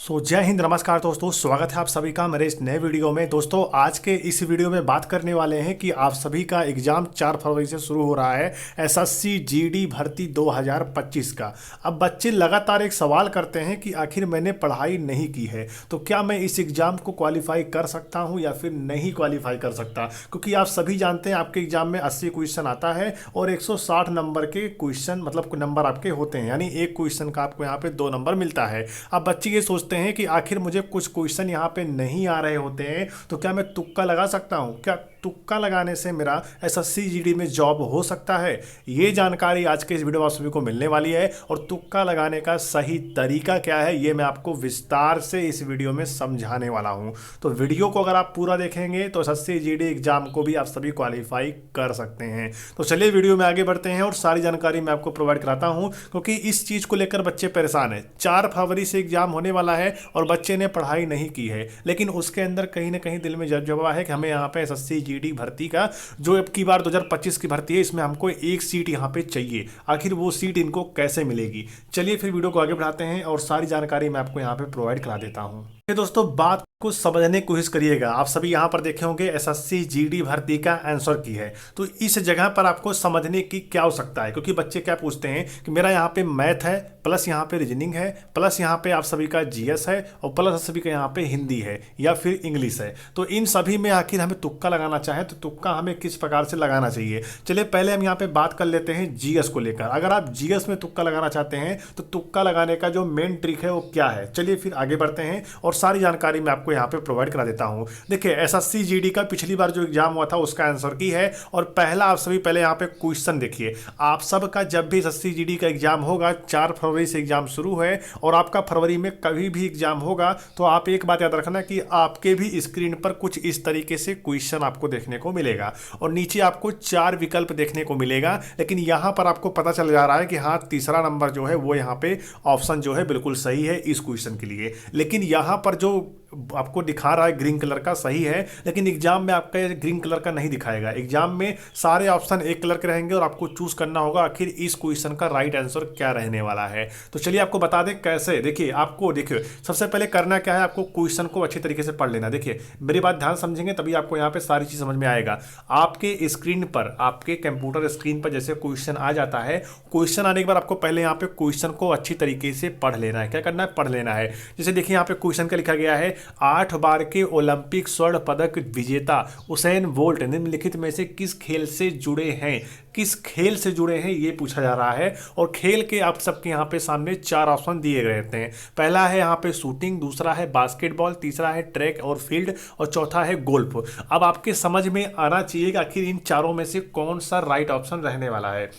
जय हिंद, नमस्कार दोस्तों। स्वागत है आप सभी का मेरे इस नए वीडियो में। दोस्तों आज के इस वीडियो में बात करने वाले हैं कि आप सभी का एग्जाम 4 फरवरी से शुरू हो रहा है, एसएससी जीडी भर्ती 2025 का। अब बच्चे लगातार एक सवाल करते हैं कि आखिर मैंने पढ़ाई नहीं की है तो क्या मैं इस एग्ज़ाम को क्वालिफाई कर सकता हूँ या फिर नहीं क्वालिफाई कर सकता, क्योंकि आप सभी जानते हैं आपके एग्जाम में 80 क्वेश्चन आता है और 160 नंबर के क्वेश्चन मतलब नंबर आपके होते हैं, यानी एक क्वेश्चन का आपको यहाँ पे 2 नंबर मिलता है। अब बच्चे ये सोचते हैं कि आखिर मुझे कुछ क्वेश्चन यहाँ पे नहीं आ रहे होते हैं तो क्या मैं तुक्का लगा सकता हूँ, क्या तुक्का लगाने से मेरा एसएससी जीडी में जॉब हो सकता है। ये जानकारी आज के इस वीडियो में आप सभी को मिलने वाली है और तुक्का लगाने का सही तरीका क्या है ये मैं आपको विस्तार से इस वीडियो में समझाने वाला हूँ। तो वीडियो को अगर आप पूरा देखेंगे तो एसएससी जीडी एग्जाम को भी आप सभी क्वालिफाई कर सकते हैं। तो चलिए वीडियो में आगे बढ़ते हैं और सारी जानकारी मैं आपको प्रोवाइड कराता हूँ, क्योंकि इस चीज़ को लेकर बच्चे परेशान हैं। 4 फरवरी से एग्जाम होने वाला है और बच्चे ने पढ़ाई नहीं की है, लेकिन उसके अंदर कहीं ना कहीं दिल में जज्बा है कि हमें यहाँ पे एसएससी जीडी भर्ती का जो अब की बार 2025 की भर्ती है इसमें हमको एक सीट यहाँ पे चाहिए। आखिर वो सीट इनको कैसे मिलेगी, चलिए फिर वीडियो को आगे बढ़ाते हैं और सारी जानकारी मैं आपको यहाँ पे प्रोवाइड करा देता हूँ। दोस्तों बात को समझने की कोशिश करिएगा। आप सभी यहाँ पर देखे होंगे एसएससी जीडी भर्ती का आंसर की है, तो इस जगह पर आपको समझने की क्या हो सकता है, क्योंकि बच्चे क्या पूछते हैं कि मेरा यहाँ पे मैथ है प्लस यहाँ पे रीजनिंग है प्लस यहाँ पे आप सभी का जीएस है और प्लस आप सभी का यहाँ पे हिंदी है या फिर इंग्लिश है, तो इन सभी में आखिर हमें तुक्का लगाना चाहे तो तुक्का हमें किस प्रकार से लगाना चाहिए। चलिए पहले हम यहाँ पे बात कर लेते हैं जीएस को लेकर। अगर आप जीएस में तुक्का लगाना चाहते हैं तो तुक्का लगाने का जो मेन ट्रिक है वो क्या है, चलिए फिर आगे बढ़ते हैं और सारी जानकारी मैं आपको यहाँ पे प्रोवाइड करा देता हूँ। देखिए एसएससी जीडी का पिछली बार जो एग्जाम हुआ था उसका आंसर की है और पहला आप सभी पहले यहाँ पे क्वेश्चन देखिए। आप सबका जब भी एसएससी जीडी का एग्जाम होगा 4 फरवरी से एग्जाम शुरू है और आपका फरवरी में कभी भी एग्जाम होगा तो आप एक बात याद रखना कि आपके भी स्क्रीन पर कुछ इस तरीके से क्वेश्चन आपको देखने को मिलेगा और नीचे आपको 4 विकल्प देखने को मिलेगा, लेकिन यहाँ पर आपको पता चल जा रहा है कि हाँ तीसरा नंबर जो है वो यहाँ पे ऑप्शन जो है बिल्कुल सही है इस क्वेश्चन के लिए। लेकिन यहाँ पर जो आपको दिखा रहा है ग्रीन कलर का सही है, लेकिन एग्जाम में आपका ग्रीन कलर का नहीं दिखाएगा। एग्जाम में सारे ऑप्शन एक कलर के रहेंगे और आपको चूज करना होगा आखिर इस क्वेश्चन का राइट आंसर क्या रहने वाला है। तो चलिए आपको बता दें कैसे। देखिए आपको देखिए सबसे पहले करना क्या है, आपको क्वेश्चन को अच्छी तरीके से पढ़ लेना। देखिए मेरी बात ध्यान समझेंगे तभी आपको यहाँ पे सारी चीज समझ में आएगा। आपके स्क्रीन पर आपके कंप्यूटर स्क्रीन पर जैसे क्वेश्चन आ जाता है, क्वेश्चन आने के बाद आपको पहले यहाँ पे क्वेश्चन को अच्छी तरीके से पढ़ लेना है। क्या करना है, पढ़ लेना है। जैसे देखिए यहाँ पे क्वेश्चन क्या लिखा गया है, 8 बार के ओलंपिक स्वर्ण पदक विजेता उसेन बोल्ट निम्नलिखित में से किस खेल से जुड़े हैं, किस खेल से जुड़े हैं ये पूछा जा रहा है। और खेल के आप सबके यहाँ पे सामने 4 ऑप्शन दिए गए रहते हैं। पहला है यहाँ पे शूटिंग, दूसरा है बास्केटबॉल, तीसरा है ट्रैक और फील्ड और चौथा है गोल्फ। अब आपके समझ में आना चाहिए कि आखिर इन चारों में से कौन सा राइट ऑप्शन रहने वाला है।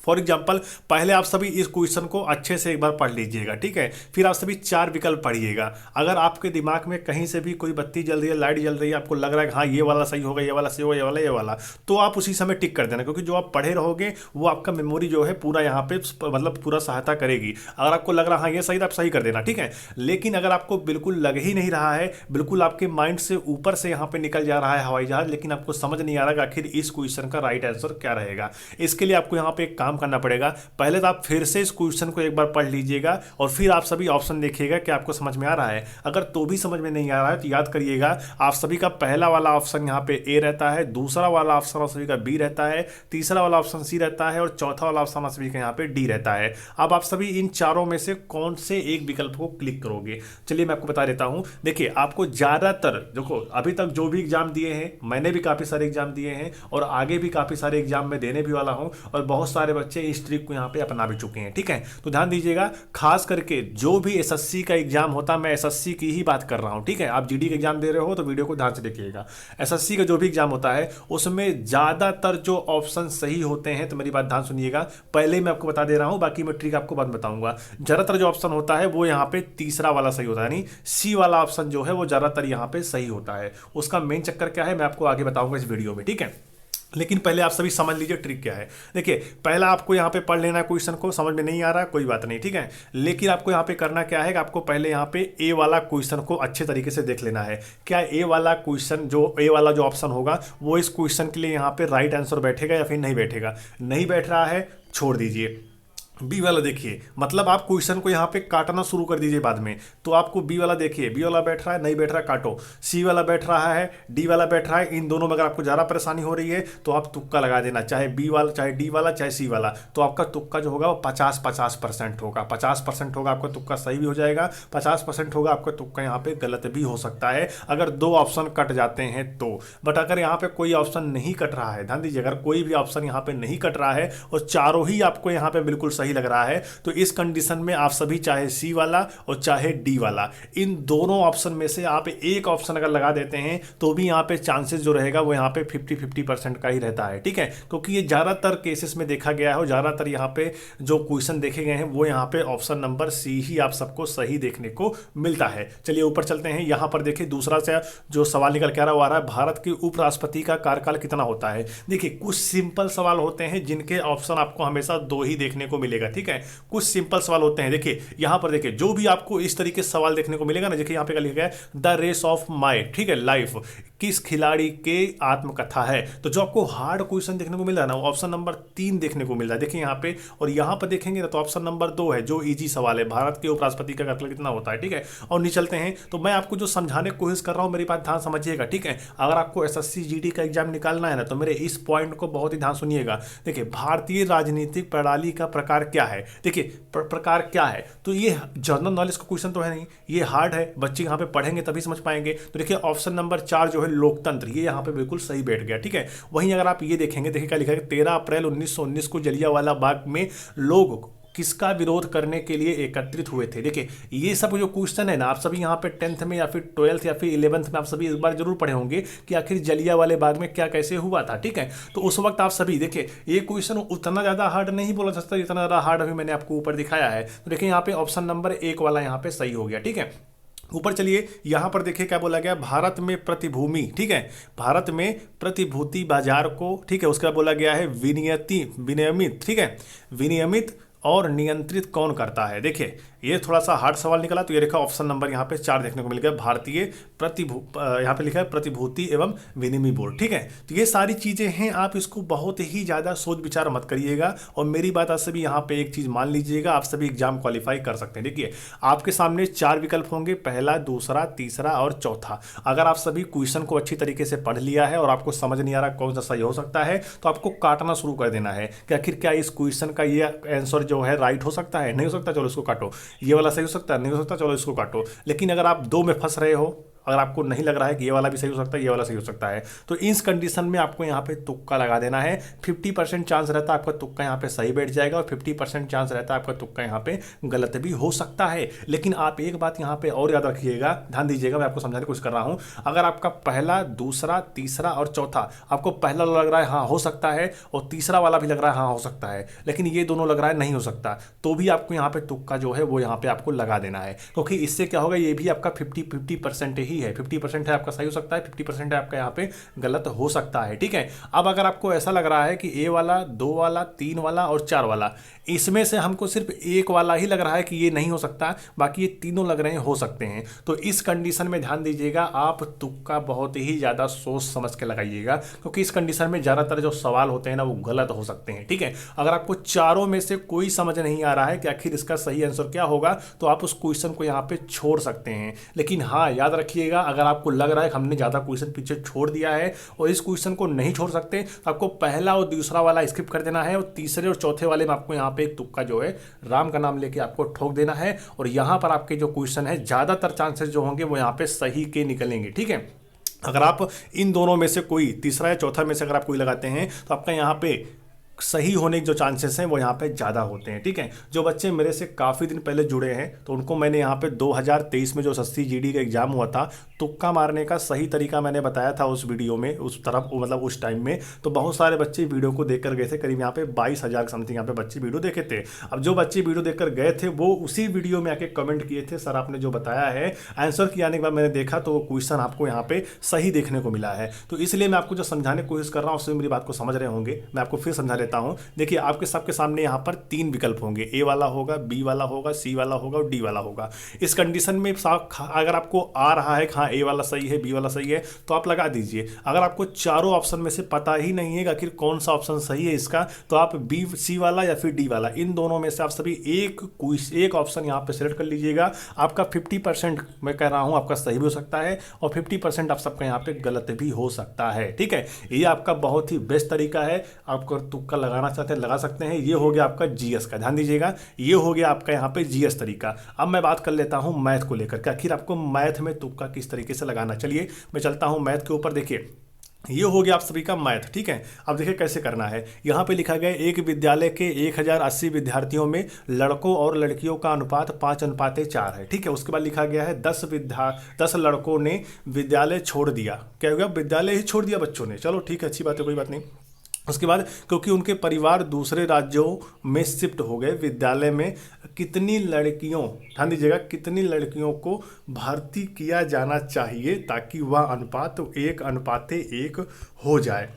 फॉर एग्जाम्पल पहले आप सभी इस क्वेश्चन को अच्छे से एक बार पढ़ लीजिएगा, ठीक है। फिर आप सभी 4 विकल्प पढ़िएगा। अगर आपके दिमाग में कहीं से भी कोई बत्ती जल रही है, लाइट जल रही है, आपको लग रहा है कि हाँ ये वाला सही होगा, ये वाला सही होगा, ये वाला, तो आप उसी समय टिक कर देना, क्योंकि जो आप पढ़े रहोगे वो आपका मेमोरी जो है पूरा यहाँ पे मतलब पूरा सहायता करेगी। अगर आपको लग रहा है हाँ ये सही तो आप सही कर देना, ठीक है। लेकिन अगर आपको बिल्कुल लग ही नहीं रहा है, बिल्कुल आपके माइंड से ऊपर से यहाँ पे निकल जा रहा है हवाई जहाज, लेकिन आपको समझ नहीं आ रहा कि आखिर इस क्वेश्चन का राइट आंसर क्या रहेगा, इसके लिए आपको यहाँ पे एक काम करना पड़ेगा। पहले तो आप फिर से इस क्वेश्चन को एक बार पढ़ लीजिएगा और फिर आप सभी ऑप्शन देखिएगा कि आपको समझ में आ रहा है। अगर तो भी समझ में नहीं आ रहा है तो याद करिएगा आप सभी का पहला वाला ऑप्शन यहाँ पे ए रहता है, दूसरा वाला ऑप्शन आप सभी का बी रहता है, तीसरा वाला ऑप्शन सी रहता है और चौथा वाला ऑप्शन आप सभी का यहाँ पे डी रहता है। अब आप सभी इन चारों में से कौन से एक विकल्प को क्लिक करोगे, चलिए मैं आपको बता देता हूँ। देखिए आपको ज्यादातर देखो अभी तक जो भी एग्जाम दिए हैं, मैंने भी काफी सारे एग्जाम दिए हैं और आगे भी काफी सारे एग्जाम में देने भी वाला हूँ और बहुत सारे बच्चे इस ट्रिक को यहाँ पे अपना भी चुके हैं, ठीक है। तो ध्यान दीजिएगा, खास करके जो भी एसएससी का एग्जाम होता है, मैं एसएससी की ही बात कर रहा हूं, ठीक है। आप जीडी का एग्जाम दे रहे हो तो वीडियो को ध्यान से देखिएगा। एसएससी का जो भी एग्जाम होता है उसमें ज्यादातर जो ऑप्शन सही होते हैं, तो मेरी बात ध्यान सुनिएगा, पहले मैं आपको बता दे रहा हूं, बाकी मैं ट्रिक आपको बाद बताऊंगा। ज्यादातर जो ऑप्शन होता है वो यहाँ पे तीसरा वाला सही होता है, यानी सी वाला ऑप्शन जो है वो ज्यादातर यहाँ पे सही होता है। उसका मेन चक्कर क्या है मैं आपको आगे बताऊंगा इस वीडियो में, ठीक है। लेकिन पहले आप सभी समझ लीजिए ट्रिक क्या है। देखिए पहला आपको यहाँ पे पढ़ लेना है, क्वेश्चन को समझ में नहीं आ रहा है कोई बात नहीं, ठीक है। लेकिन आपको यहाँ पे करना क्या है कि आपको पहले यहाँ पे ए वाला क्वेश्चन को अच्छे तरीके से देख लेना है। क्या ए वाला क्वेश्चन जो ए वाला जो ऑप्शन होगा वो इस क्वेश्चन के लिए यहाँ पे राइट आंसर बैठेगा या फिर नहीं बैठेगा। नहीं बैठ रहा है छोड़ दीजिए। बी वाला देखिए, मतलब आप क्वेश्चन को यहाँ पे काटना शुरू कर दीजिए बाद में। तो आपको बी वाला देखिए, बी वाला बैठ रहा है, नहीं बैठ रहा, काटो। सी वाला बैठ रहा है, डी वाला बैठ रहा है। इन दोनों में अगर आपको ज़्यादा परेशानी हो रही है तो आप तुक्का लगा देना, चाहे बी वाला, चाहे डी वाला, चाहे सी वाला। तो आपका तुक्का जो होगा वो 50-50% होगा। 50% होगा आपका तुक्का सही भी हो जाएगा, 50% होगा आपका तुक्का यहाँ पे गलत भी हो सकता है, अगर दो ऑप्शन कट जाते हैं तो। बट अगर यहाँ पे कोई ऑप्शन नहीं कट रहा है, ध्यान दीजिए, अगर कोई भी ऑप्शन यहाँ पे नहीं कट रहा है और चारों ही आपको यहाँ पे बिल्कुल सही लग रहा है, तो इस कंडीशन में आप सभी, चाहे सी वाला और चाहे डी वाला, इन दोनों ऑप्शन में से आप एक ऑप्शन अगर लगा देते हैं तो भी यहाँ पे चांसेस जो रहेगा वो यहाँ पे 50-50% का ही रहता है, ठीक है। क्योंकि ये ज़्यादातर केसेस में देखा गया है और ज़्यादातर यहाँ पे जो क्वेश्चन देखे गए हैं वो यहाँ पे ऑप्शन नंबर सी ही आप सबको सही देखने को मिलता है। चलिए ऊपर चलते हैं। यहाँ पर देखिए दूसरा से जो सवाल निकल के आ रहा है, भारत के उपराष्ट्रपति का कार्यकाल कितना होता है। देखिए कुछ सिंपल सवाल होते हैं जिनके ऑप्शन आपको हमेशा दो ही देखने को मिलेगा, ठीक है। कुछ सिंपल सवाल होते हैं। देखिए यहाँ पर देखिए, जो भी आपको इस तरीके से सवाल देखने को मिलेगा ना, देखिए यहाँ पे लिखा गया है द रेस ऑफ माई, ठीक है, लाइफ, किस खिलाड़ी के आत्मकथा है। तो जो आपको हार्ड क्वेश्चन देखने को मिल रहा है ना, वो ऑप्शन नंबर 3 देखने को मिल रहा है, देखिए यहाँ पे। और यहाँ पर देखेंगे ना तो ऑप्शन नंबर 2 है जो इजी सवाल है, भारत के उपराष्ट्रपति का कार्यकाल कितना होता है, ठीक है। और नीचे चलते हैं। तो मैं आपको जो समझाने की कोशिश कर रहा हूँ, मेरी बात ध्यान समझिएगा, ठीक है। अगर आपको एसएससी जीडी का एग्जाम निकालना है ना, तो मेरे इस पॉइंट को बहुत ही ध्यान सुनिएगा। देखिए भारतीय राजनीतिक प्रणाली का प्रकार क्या है, देखिए प्रकार क्या है। तो ये जनरल नॉलेज का क्वेश्चन तो है नहीं, ये हार्ड है, बच्चे यहाँ पे पढ़ेंगे तभी समझ पाएंगे। तो देखिए ऑप्शन नंबर 4 जो है लोकतंत्र, ये यहाँ पे बिल्कुल सही बैठ गया, ठीक है। वहीं अगर आप ये देखेंगे, देखिए क्या लिखा है, 13 अप्रैल 1919 को जलियांवाला बाग में लोग किसका विरोध करने के लिए एकत्रित हुए थे। देखिए ये सब जो क्वेश्चन है ना, आप सभी यहाँ पे 10th में या फिर 12th या फिर 11th में आप सभी एक बार जरूर पढ़े होंगे कि आखिर जलियांवाले बाग में क्या कैसे हुआ था, ठीक है। तो उस वक्त आप सभी देखिए, ये क्वेश्चन उतना ज़्यादा हार्ड नहीं बोला जा सकता जितना ज़्यादा हार्ड अभी मैंने आपको ऊपर दिखाया है। तो देखिए यहाँ पे ऑप्शन नंबर 1 वाला यहाँ पे सही हो गया, ठीक है। ऊपर चलिए, यहां पर देखिए क्या बोला गया, भारत में प्रतिभूमि, ठीक है, भारत में प्रतिभूति बाजार को, ठीक है, उसका बोला गया है विनियमित, ठीक है, विनियमित और नियंत्रित कौन करता है। देखिए ये थोड़ा सा हार्ड सवाल निकला, तो ये देखा ऑप्शन नंबर यहाँ पे 4 देखने को मिल गया, भारतीय यहाँ पे लिखा है प्रतिभूति एवं विनिमय बोर्ड, ठीक है। तो ये सारी चीज़ें हैं, आप इसको बहुत ही ज़्यादा सोच विचार मत करिएगा। और मेरी बात आप सभी यहाँ पे एक चीज़ मान लीजिएगा, आप सभी एग्जाम क्वालिफाई कर सकते हैं। देखिए आपके सामने 4 विकल्प होंगे, पहला, दूसरा, तीसरा और चौथा। अगर आप सभी क्वेश्चन को अच्छी तरीके से पढ़ लिया है और आपको समझ नहीं आ रहा कौन सा सही हो सकता है, तो आपको काटना शुरू कर देना है कि आखिर क्या इस क्वेश्चन का ये आंसर जो है राइट हो सकता है, नहीं हो सकता, चलो इसको काटो। ये वाला सही हो सकता है, नहीं हो सकता, चलो इसको काटो। लेकिन अगर आप 2 में फंस रहे हो, अगर आपको नहीं लग रहा है कि ये वाला भी सही हो सकता है, ये वाला सही हो सकता है, तो इस कंडीशन में आपको यहाँ पे तुक्का लगा देना है। 50% चांस रहता है आपका तुक्का यहाँ पे सही बैठ जाएगा और 50% चांस रहता है आपका तुक्का यहाँ पे गलत भी हो सकता है। लेकिन आप एक बात यहाँ पे और याद रखिएगा, ध्यान दीजिएगा, मैं आपको समझाने की कोशिश कर रहा हूँ। अगर आपका पहला, दूसरा, तीसरा और चौथा, आपको पहला लग रहा है हाँ हो सकता है और तीसरा वाला भी लग रहा है हाँ हो सकता है, लेकिन ये दोनों लग रहा है नहीं हो सकता, तो भी आपको यहाँ पे तुक्का जो है वो यहाँ पे आपको लगा देना है। क्योंकि इससे क्या होगा, ये भी आपका 50-50% ही है, 50% है आपका सही हो सकता है, 50% है आपका यहाँ पे गलत हो सकता है, ठीक है। अब अगर आपको ऐसा लग रहा है कि ए वाला, 2 वाला, 3 वाला और 4 वाला, इसमें से हमको सिर्फ एक वाला ही लग रहा है कि ये नहीं हो सकता, बाकी ये तीनों लग रहे हैं हो सकते हैं, तो इस कंडीशन में ध्यान दीजिएगा, आप तुक्का बहुत ही ज़्यादा सोच समझ के लगाइएगा। क्योंकि इस कंडीशन में ज़्यादातर जो सवाल होते हैं ना वो गलत हो सकते हैं, ठीक है। अगर आपको चारों में से कोई समझ नहीं आ रहा है कि आखिर इसका सही आंसर क्या होगा, तो आप उस क्वेश्चन को यहाँ पे छोड़ सकते हैं। लेकिन हाँ याद रखिएगा, अगर आपको लग रहा है कि हमने ज़्यादा क्वेश्चन पीछे छोड़ दिया है और इस क्वेश्चन को नहीं छोड़ सकते, तो आपको पहला और दूसरा वाला स्किप कर देना है और तीसरे और चौथे वाले में आपको यहाँ पे एक तुक्का जो है राम का नाम लेके आपको ठोक देना है। और यहाँ पर आपके जो क्वेश्चन है ज़्यादातर चांसेस जो होंगे वो यहाँ पे सही के निकलेंगे, ठीक है। अगर आप इन दोनों में से कोई, तीसरा या चौथा में से अगर आप कोई लगाते हैं, तो आपका यहाँ पे सही होने के जो चांसेस हैं वो यहाँ पे ज़्यादा होते हैं, ठीक है। जो बच्चे मेरे से काफ़ी दिन पहले जुड़े हैं तो उनको मैंने यहाँ पे 2023 में जो एसएससी जीडी का एग्जाम हुआ था, तुक्का मारने का सही तरीका मैंने बताया था उस वीडियो में, उस तरफ मतलब उस टाइम में। तो बहुत सारे बच्चे वीडियो को देख कर गए थे, करीब यहाँ पे 22,000 समथिंग यहाँ पे बच्चे वीडियो देखे थे। अब जो बच्चे वीडियो देख कर गए थे वो उसी वीडियो में आके कमेंट किए थे, सर आपने जो बताया है आंसर किए आने के बाद मैंने देखा तो वो क्वेश्चन आपको यहाँ पे सही देखने को मिला है। तो इसलिए मैं आपको जो समझाने की कोशिश कर रहा हूँ उससे मेरी बात को समझ रहे होंगे, मैं आपको फिर समझा लेता हूँ। लेता हूँ। देखिए आपके सबके सामने यहाँ पर 3 विकल्प होंगे, ए वाला होगा, बी वाला होगा, सी वाला होगा और डी वाला होगा। इस कंडीशन में अगर आपको आ रहा है कि हाँ ए वाला सही है, बी वाला सही है, तो आप लगा दीजिए। अगर आपको चारों ऑप्शन में से पता ही नहीं है कि आखिर कौन सा ऑप्शन सही है इसका, तो आप बी सी वाला या फिर डी वाला, इन दोनों में से आप सभी एक ऑप्शन यहाँ पे सिलेक्ट कर लीजिएगा। आपका 50% मैं कह रहा हूँ आपका सही भी हो सकता है और 50% आप सबका यहाँ पे गलत भी हो सकता है। ठीक है, ये आपका बहुत ही बेस्ट तरीका है। आपको तुक्का लगाना चाहते हैं लगा सकते हैं। ये हो गया आपका जीएस का, ध्यान दीजिएगा, ये हो गया आपका यहाँ पे जीएस तरीका। अब मैं बात कर लेता हूँ मैथ को लेकर के, आखिर आपको मैथ में तुक्का किस तरीके से लगाना। चलिए मैं चलता हूँ मैथ के ऊपर। देखिए ये हो गया आप सभी का मैथ। ठीक है, अब देखिए कैसे करना है। यहाँ पे लिखा गया एक विद्यालय के 1080 विद्यार्थियों में लड़कों और लड़कियों का अनुपात 5:4 है। ठीक है, उसके बाद लिखा गया है 10 लड़कों ने विद्यालय छोड़ दिया। क्या हो गया, विद्यालय ही छोड़ दिया बच्चों ने। चलो ठीक है, अच्छी बात है, कोई बात नहीं। उसके बाद क्योंकि उनके परिवार दूसरे राज्यों में शिफ्ट हो गए, विद्यालय में कितनी लड़कियों, ध्यान दीजिएगा, कितनी लड़कियों को भर्ती किया जाना चाहिए ताकि वह अनुपात 1:1 हो जाए।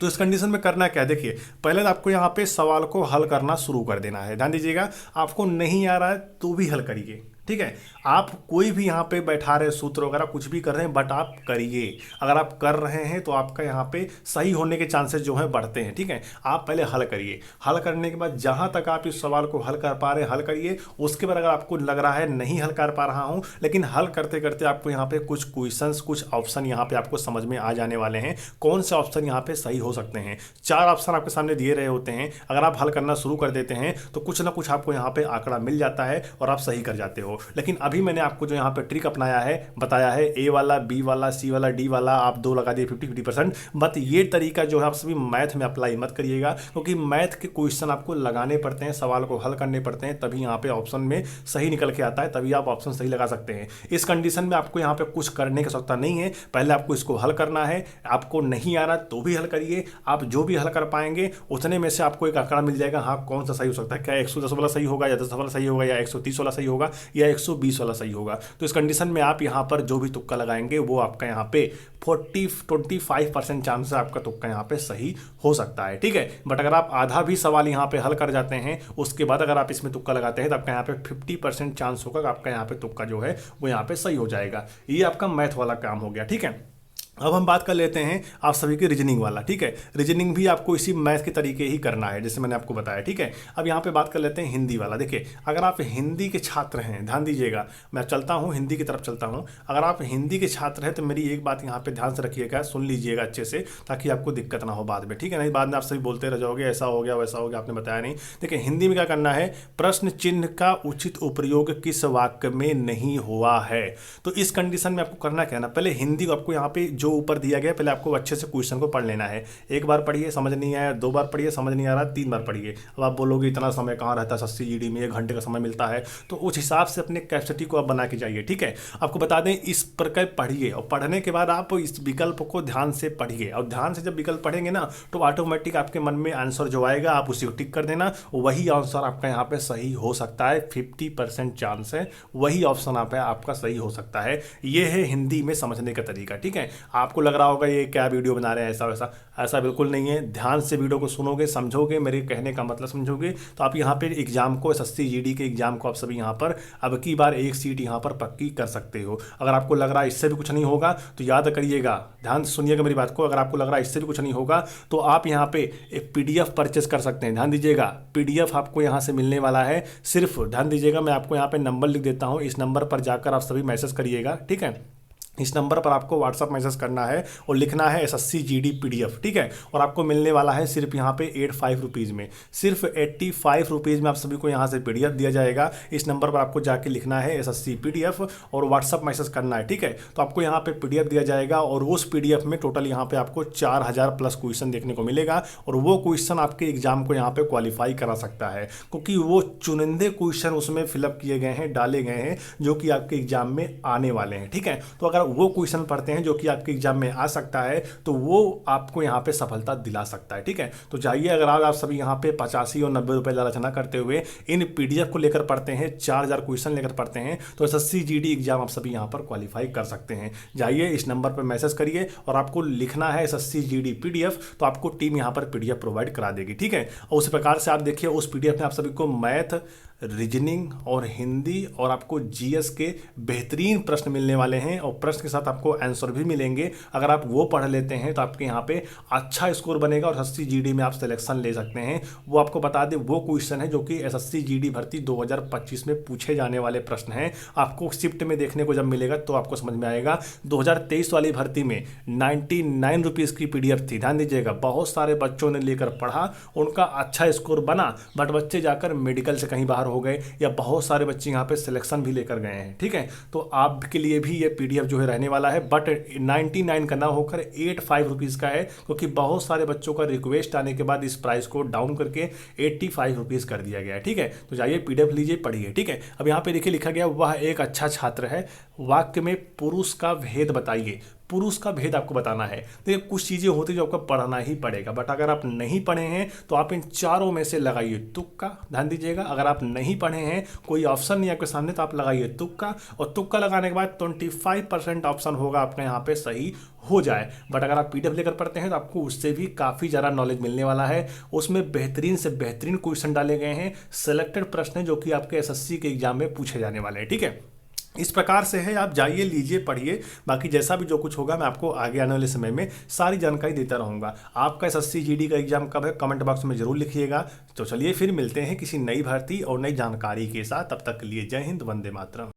तो इस कंडीशन में करना क्या है, देखिए पहले तो आपको यहाँ पे सवाल को हल करना शुरू कर देना है। ध्यान दीजिएगा, आपको नहीं आ रहा है तो भी हल करिए। ठीक है, आप कोई भी यहाँ पे बैठा रहे सूत्र वगैरह कुछ भी कर रहे हैं, बट आप करिए। अगर आप कर रहे हैं तो आपका यहाँ पे सही होने के चांसेस जो है बढ़ते हैं। ठीक है, आप पहले हल करिए। हल करने के बाद जहाँ तक आप इस सवाल को हल कर पा रहे हैं हल करिए। उसके बाद अगर आपको लग रहा है नहीं हल कर पा रहा हूँ, लेकिन हल करते करते आपको यहाँ पे कुछ क्वेश्चंस, कुछ ऑप्शन यहाँ पे आपको समझ में आ जाने वाले हैं, कौन से ऑप्शन यहाँ पे सही हो सकते हैं। 4 ऑप्शन आपके सामने दिए रहे होते हैं, अगर आप हल करना शुरू कर देते हैं तो कुछ ना कुछ आपको यहाँ पे आंकड़ा मिल जाता है और आप सही कर जाते हो। लेकिन अभी मैंने आपको जो यहाँ पे ट्रिक अपनाया है, बताया है, ए वाला, बी वाला, सी वाला, डी वाला, आप 2 लगा दिए 50-50%। बट ये तरीका जो है आप सभी मैथ में अप्लाई मत करिएगा, क्योंकि मैथ के क्वेश्चन आपको लगाने पड़ते हैं, सवाल को हल करने पड़ते हैं, तभी यहाँ पे ऑप्शन में सही निकल के आता है, तभी आप ऑप्शन सही लगा सकते हैं। इस कंडीशन में आपको यहाँ पे कुछ करने की आवश्यकता नहीं है, पहले आपको इसको हल करना है। आपको नहीं आ रहा तो भी हल करिए, आप जो भी हल कर पाएंगे उतने में से आपको एक आंकड़ा मिल जाएगा, हाँ कौन सा सही हो सकता है, क्या 110 वाला सही होगा या 10 वाला सही होगा या 130 वाला सही होगा या 120 वाला सही होगा। तो इस कंडीशन में आप यहाँ पर जो भी तुक्का लगाएंगे वो आपका यहाँ पे 25% चांस है आपका तुक्का यहाँ पे सही हो सकता है। ठीक है, बट अगर आप आधा भी सवाल यहाँ पे हल कर जाते हैं, उसके बाद अगर आप इसमें तुक्का लगाते हैं तो आपका यहाँ पे 50% चांस होगा कि आपका यहाँ पे तुक्का जो है वो यहाँ पे सही हो जाएगा। ये आपका मैथ वाला काम हो गया। ठीक है, अब हम बात कर लेते हैं आप सभी की रीजनिंग वाला। ठीक है, रीजनिंग भी आपको इसी मैथ के तरीके ही करना है जैसे मैंने आपको बताया। ठीक है, अब यहाँ पे बात कर लेते हैं हिंदी वाला। देखिए अगर आप हिंदी के छात्र हैं, ध्यान दीजिएगा, मैं चलता हूँ हिंदी की तरफ चलता हूँ। अगर आप हिंदी के छात्र हैं तो मेरी एक बात यहाँ पे ध्यान से रखिएगा, सुन लीजिएगा अच्छे से, ताकि आपको दिक्कत ना हो बाद में। ठीक है, नहीं बाद में आप सभी बोलते रह जाओगे ऐसा हो गया वैसा हो गया, आपने बताया नहीं। देखिए हिंदी में क्या करना है, प्रश्न चिन्ह का उचित उपयोग किस वाक्य में नहीं हुआ है। तो इस कंडीशन में आपको करना क्या है ना, पहले हिंदी को आपको यहाँ पे जो ऊपर दिया गया पहले आपको अच्छे से क्वेश्चन को पढ़ लेना है। एक बार पढ़िए समझ नहीं आया, 2 बार पढ़िए समझ नहीं आ रहा, 3 बार पढ़िए। अब आप बोलोगे इतना समय कहाँ रहता है, 80 जीडी में 1 घंटे का समय मिलता है, तो उस हिसाब से अपने कैपेसिटी को आप बना के जाइए। ठीक है, आपको बता दें इस प्रकार पढ़िए और पढ़ने के बाद आप इस विकल्प को ध्यान से पढ़िए, और ध्यान से जब विकल्प पढ़ेंगे ना तो ऑटोमेटिक आपके मन में आंसर जो आएगा आप उसी को टिक कर देना, वही आंसर आपका यहाँ पे सही हो सकता है। 50% चांस है वही ऑप्शन आपका सही हो सकता है। ये है हिंदी में समझने का तरीका। ठीक है, आपको लग रहा होगा ये क्या वीडियो बना रहे हैं ऐसा वैसा, ऐसा बिल्कुल नहीं है। ध्यान से वीडियो को सुनोगे, समझोगे, मेरे कहने का मतलब समझोगे, तो आप यहाँ पे एग्जाम को SSC GD के एग्जाम को आप सभी यहाँ पर अब की बार 1 सीट यहाँ पर पक्की कर सकते हो। अगर आपको लग रहा है इससे भी कुछ नहीं होगा तो याद करिएगा, ध्यान से सुनिएगा मेरी बात को, अगर आपको लग रहा है इससे भी कुछ नहीं होगा तो आप यहाँ पे एक PDF परचेस कर सकते हैं। ध्यान दीजिएगा, PDF आपको यहाँ से मिलने वाला है। सिर्फ ध्यान दीजिएगा, मैं आपको यहाँ पे नंबर लिख देता हूँ, इस नंबर पर जाकर आप सभी मैसेज करिएगा। ठीक है, इस नंबर पर आपको व्हाट्सअप मैसेज करना है और लिखना है SSC GD PDF। ठीक है, और आपको मिलने वाला है सिर्फ यहाँ पे 85 रुपीज़ में, सिर्फ 85 रुपीज़ में आप सभी को यहाँ से PDF दिया जाएगा। इस नंबर पर आपको जाके लिखना है SSC PDF और व्हाट्सअप मैसेज करना है। ठीक है, तो आपको यहाँ पे PDF दिया जाएगा और उस PDF में टोटल यहाँ पे आपको 4000 प्लस क्वेश्चन देखने को मिलेगा, और वो क्वेश्चन आपके एग्जाम को यहाँ पे क्वालिफाई करा सकता है, क्योंकि वो चुनिंदे क्वेश्चन उसमें फिलअप किए गए हैं, डाले गए हैं, जो कि आपके एग्जाम में आने वाले हैं। ठीक है, तो अगर वो क्वेश्चन पढ़ते हैं जो कि आपके एग्जाम में आ सकता है, तो वो आपको यहाँ पे सफलता दिला सकता है। ठीक है, तो जाइए, अगर आप सभी यहाँ पे 85 और 90 रुपए लालच ना करते हुए इन पीडीएफ को लेकर पढ़ते हैं, 4000 क्वेश्चन लेकर पढ़ते हैं, तो एसएससी जीडी एग्जाम आप सभी यहाँ पर क्वालिफाई कर सकते हैं। जाइए, इस नंबर पर मैसेज करिए और आपको लिखना है एसएससी जीडी पीडीएफ, तो आपको टीम यहाँ पर पीडीएफ प्रोवाइड करा देगी। ठीक है, और उस प्रकार से आप देखिए उस पीडीएफ में आप सभी को मैथ, रीजनिंग और हिंदी और आपको जीएस के बेहतरीन प्रश्न मिलने वाले हैं, और प्रश्न के साथ आपको आंसर भी मिलेंगे। अगर आप वो पढ़ लेते हैं तो आपके यहाँ पे अच्छा स्कोर बनेगा और एसएससी जीडी में आप सिलेक्शन ले सकते हैं। वो आपको बता दें, वो क्वेश्चन है जो कि एसएससी जीडी भर्ती 2025 में पूछे जाने वाले प्रश्न हैं। आपको शिफ्ट में देखने को जब मिलेगा तो आपको समझ में आएगा। 2023 वाली भर्ती में 99 रुपीज़ की पीडीएफ थी, ध्यान दीजिएगा। बहुत सारे बच्चों ने लेकर पढ़ा, उनका अच्छा स्कोर बना, बट बच्चे जाकर मेडिकल से कहीं बाहर हो गए, या बहुत सारे बच्चे यहाँ पे सिलेक्शन भी लेकर गए हैं। ठीक है, तो आपके लिए भी ये पीडीएफ जो है रहने वाला है, बट 99 का ना होकर 85 रुपीज़ का है, क्योंकि बहुत सारे बच्चों का रिक्वेस्ट आने के बाद इस प्राइस को डाउन करके 85 रुपीज़ कर दिया गया है। ठीक है, तो जाइए पीडीएफ लीजिए, पढ़िए। ठीक है, अब यहाँ पे देखिए लिखा गया, वह एक अच्छा छात्र है, वाक्य में पुरुष का भेद बताइए। पुरुष का भेद आपको बताना है। देखिए कुछ चीज़ें होती हैं जो आपको पढ़ना ही पड़ेगा, बट अगर आप नहीं पढ़े हैं तो आप इन चारों में से लगाइए तुक्का। ध्यान दीजिएगा, अगर आप नहीं पढ़े हैं, कोई ऑप्शन नहीं आपके सामने, तो आप लगाइए तुक्का, और तुक्का लगाने के बाद 25% ऑप्शन होगा आपका यहाँ पे सही हो जाए। बट अगर आप पीडीएफ लेकर पढ़ते हैं तो आपको उससे भी काफ़ी ज़्यादा नॉलेज मिलने वाला है। उसमें बेहतरीन से बेहतरीन क्वेश्चन डाले गए हैं, सिलेक्टेड प्रश्न जो कि आपके एसएससी के एग्जाम में पूछे जाने वाले हैं। ठीक है, इस प्रकार से है, आप जाइए, लीजिए, पढ़िए। बाकी जैसा भी जो कुछ होगा मैं आपको आगे आने वाले समय में सारी जानकारी देता रहूँगा। आपका एसएससी जीडी का एग्जाम कब है, कमेंट बॉक्स में जरूर लिखिएगा। तो चलिए फिर मिलते हैं किसी नई भर्ती और नई जानकारी के साथ। तब तक के लिए जय हिंद, वंदे मातरम।